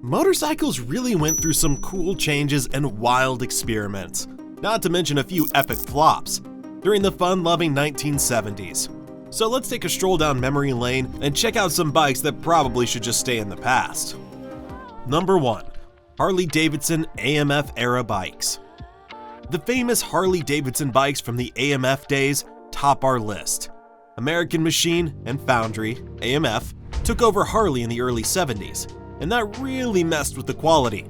Motorcycles really went through some cool changes and wild experiments, not to mention a few epic flops, during the fun-loving 1970s. So let's take a stroll down memory lane and check out some bikes that probably should just stay in the past. Number 1. Harley-Davidson AMF era bikes. The famous Harley-Davidson bikes from the AMF days top our list. American Machine and Foundry, AMF, took over Harley in the early 70s, and that really messed with the quality.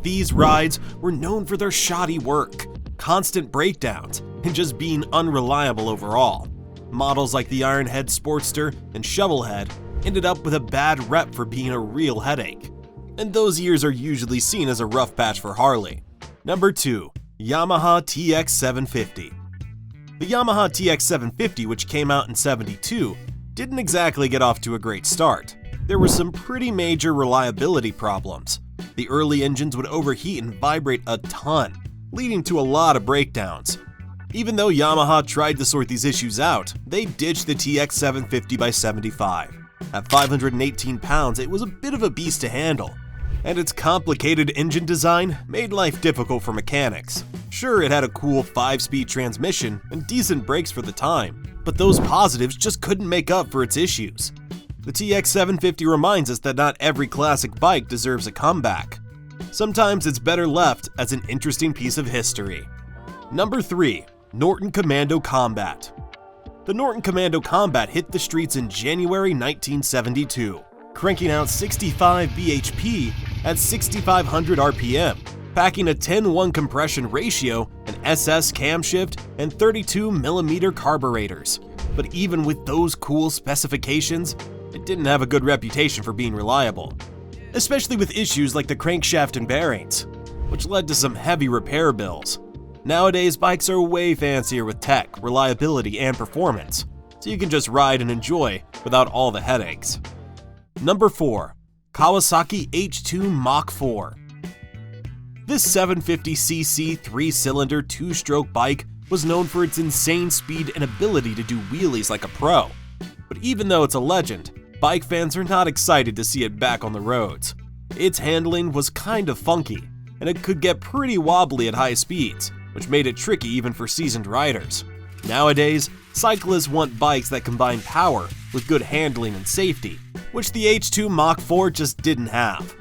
These rides were known for their shoddy work, constant breakdowns, and just being unreliable overall. Models like the Ironhead Sportster and Shovelhead ended up with a bad rep for being a real headache. And those years are usually seen as a rough patch for Harley. Number 2. Yamaha TX750. The Yamaha TX750, which came out in '72, didn't exactly get off to a great start. There were some pretty major reliability problems. The early engines would overheat and vibrate a ton, leading to a lot of breakdowns. Even though Yamaha tried to sort these issues out, they ditched the TX750 by '75. At 518 pounds, it was a bit of a beast to handle, and its complicated engine design made life difficult for mechanics. Sure, it had a cool 5-speed transmission and decent brakes for the time, but those positives just couldn't make up for its issues. The TX750 reminds us that not every classic bike deserves a comeback. Sometimes it's better left as an interesting piece of history. Number 3. Norton Commando Combat. The Norton Commando Combat hit the streets in January 1972, cranking out 65 bhp at 6,500 RPM, packing a 10:1 compression ratio, an SS camshaft, and 32mm carburetors. But even with those cool specifications, it didn't have a good reputation for being reliable, especially with issues like the crankshaft and bearings, which led to some heavy repair bills. Nowadays, bikes are way fancier with tech, reliability, and performance, so you can just ride and enjoy without all the headaches. Number 4. Kawasaki H2 Mach 4. This 750cc 3-cylinder 2-stroke bike was known for its insane speed and ability to do wheelies like a pro. But even though it's a legend, bike fans are not excited to see it back on the roads. Its handling was kind of funky, and it could get pretty wobbly at high speeds, which made it tricky even for seasoned riders. Nowadays, cyclists want bikes that combine power with good handling and safety, which the H2 Mach 4 just didn't have.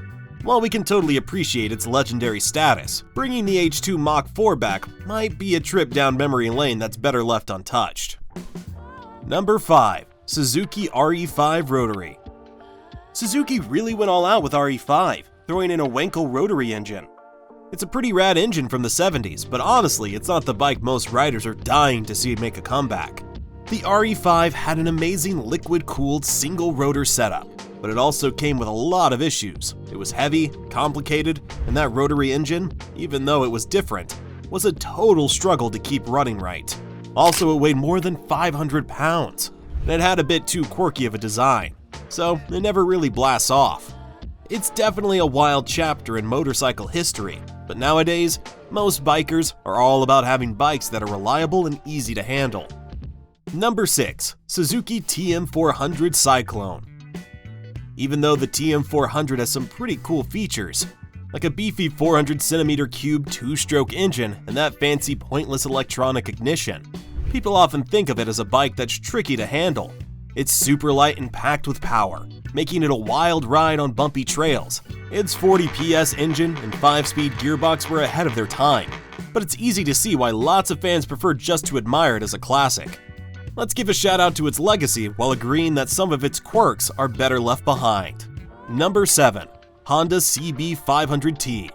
While we can totally appreciate its legendary status, bringing the H2 Mach 4 back might be a trip down memory lane that's better left untouched. Number 5. Suzuki RE5 Rotary. Suzuki really went all out with RE5, throwing in a Wankel rotary engine. It's a pretty rad engine from the '70s, but honestly, it's not the bike most riders are dying to see make a comeback. The RE5 had an amazing liquid-cooled single-rotor setup, but it also came with a lot of issues. It was heavy, complicated, and that rotary engine, even though it was different, was a total struggle to keep running right. Also, it weighed more than 500 pounds, and it had a bit too quirky of a design, so it never really blasts off. It's definitely a wild chapter in motorcycle history, but nowadays, most bikers are all about having bikes that are reliable and easy to handle. Number 6. Suzuki TM400 Cyclone. Even though the TM400 has some pretty cool features, like a beefy 400cm3 2-stroke engine and that fancy pointless electronic ignition, people often think of it as a bike that's tricky to handle. It's super light and packed with power, making it a wild ride on bumpy trails. Its 40 PS engine and 5-speed gearbox were ahead of their time, but it's easy to see why lots of fans prefer just to admire it as a classic. Let's give a shout out to its legacy while agreeing that some of its quirks are better left behind. Number 7. Honda CB500T.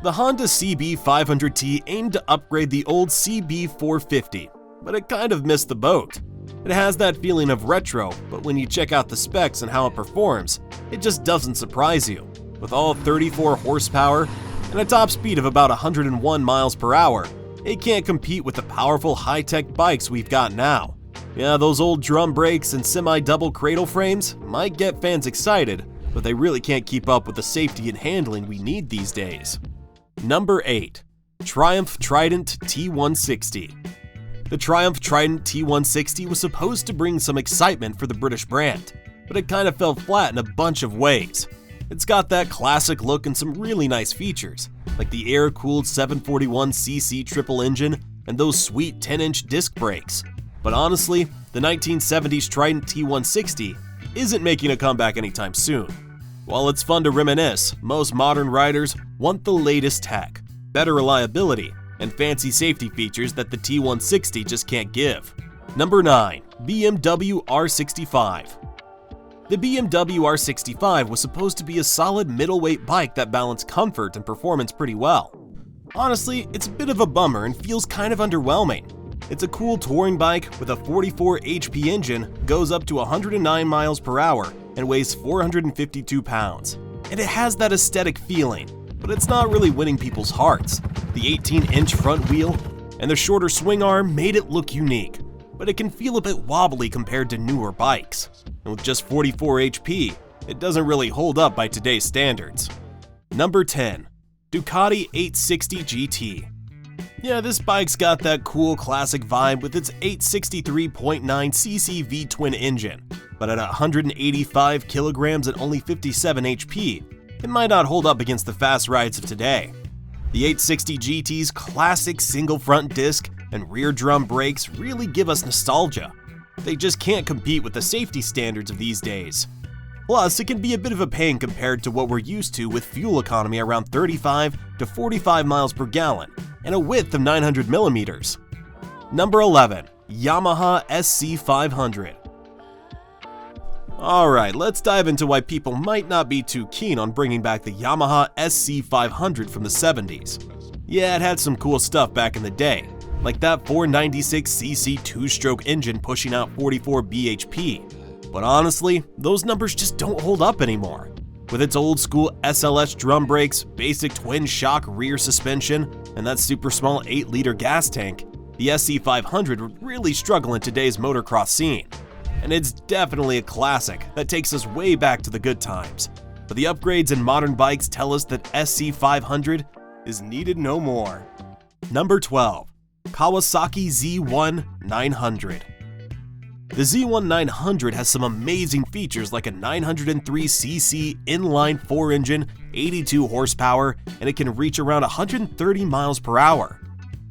The Honda CB500T aimed to upgrade the old CB450, but it kind of missed the boat. It has that feeling of retro, but when you check out the specs and how it performs, it just doesn't surprise you. With all 34 horsepower and a top speed of about 101 miles per hour, it can't compete with the powerful high-tech bikes we've got now. Yeah, those old drum brakes and semi-double cradle frames might get fans excited, but they really can't keep up with the safety and handling we need these days. Number 8. Triumph Trident T160. The Triumph Trident T160 was supposed to bring some excitement for the British brand, but it kind of fell flat in a bunch of ways. It's got that classic look and some really nice features, like the air-cooled 741cc triple engine and those sweet 10-inch disc brakes. But honestly, the 1970s Trident T160 isn't making a comeback anytime soon. While it's fun to reminisce, most modern riders want the latest tech, better reliability, and fancy safety features that the T160 just can't give. Number 9. BMW R65. The BMW R65 was supposed to be a solid middleweight bike that balanced comfort and performance pretty well. Honestly, it's a bit of a bummer and feels kind of underwhelming. It's a cool touring bike with a 44 HP engine, goes up to 109 miles per hour, and weighs 452 pounds. And it has that aesthetic feeling, but it's not really winning people's hearts. The 18-inch front wheel and the shorter swing arm made it look unique, but it can feel a bit wobbly compared to newer bikes. And with just 44 HP, it doesn't really hold up by today's standards. Number 10. Ducati 860 GT. Yeah, this bike's got that cool classic vibe with its 863.9cc V-twin engine, but at 185 kilograms and only 57 HP, it might not hold up against the fast rides of today. The 860 GT's classic single front disc and rear drum brakes really give us nostalgia. They just can't compete with the safety standards of these days. Plus, it can be a bit of a pain compared to what we're used to with fuel economy around 35 to 45 miles per gallon and a width of 900 millimeters. Number 11. Yamaha SC500. Alright, let's dive into why people might not be too keen on bringing back the Yamaha SC500 from the 70s. Yeah, it had some cool stuff back in the day, like that 496cc two-stroke engine pushing out 44 bhp. But honestly, those numbers just don't hold up anymore. With its old school SLS drum brakes, basic twin shock rear suspension, and that super small 8-liter gas tank, the SC500 would really struggle in today's motocross scene. And it's definitely a classic that takes us way back to the good times. But the upgrades in modern bikes tell us that SC500 is needed no more. Number 12. Kawasaki Z1 900. The Z1 900 has some amazing features like a 903cc inline 4-engine, 82 horsepower, and it can reach around 130 miles per hour.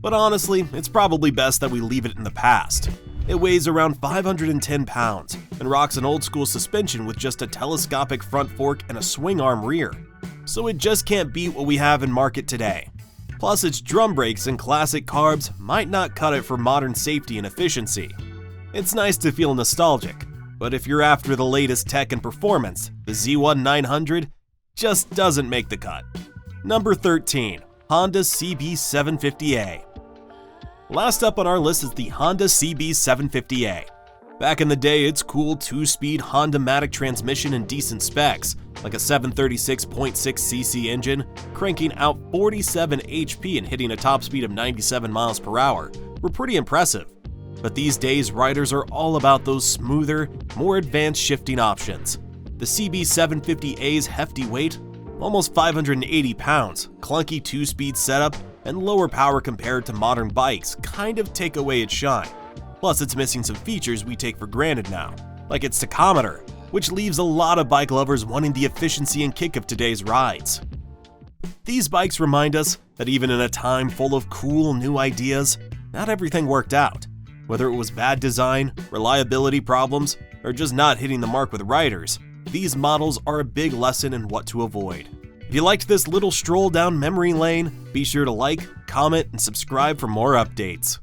But honestly, it's probably best that we leave it in the past. It weighs around 510 pounds and rocks an old-school suspension with just a telescopic front fork and a swing arm rear. So it just can't beat what we have in market today. Plus, its drum brakes and classic carbs might not cut it for modern safety and efficiency. It's nice to feel nostalgic, but if you're after the latest tech and performance, the Z1 900 just doesn't make the cut. Number 13. Honda CB750A. Last up on our list is the Honda CB750A. Back in the day, its cool 2-speed Honda-matic transmission and decent specs, like a 736.6cc engine, cranking out 47 HP and hitting a top speed of 97 miles per hour, were pretty impressive. But these days, riders are all about those smoother, more advanced shifting options. The CB750A's hefty weight, almost 580 pounds, clunky 2-speed setup, and lower power compared to modern bikes kind of take away its shine. Plus, it's missing some features we take for granted now, like its tachometer, which leaves a lot of bike lovers wanting the efficiency and kick of today's rides. These bikes remind us that even in a time full of cool new ideas, not everything worked out. Whether it was bad design, reliability problems, or just not hitting the mark with riders, these models are a big lesson in what to avoid. If you liked this little stroll down memory lane, be sure to like, comment, and subscribe for more updates.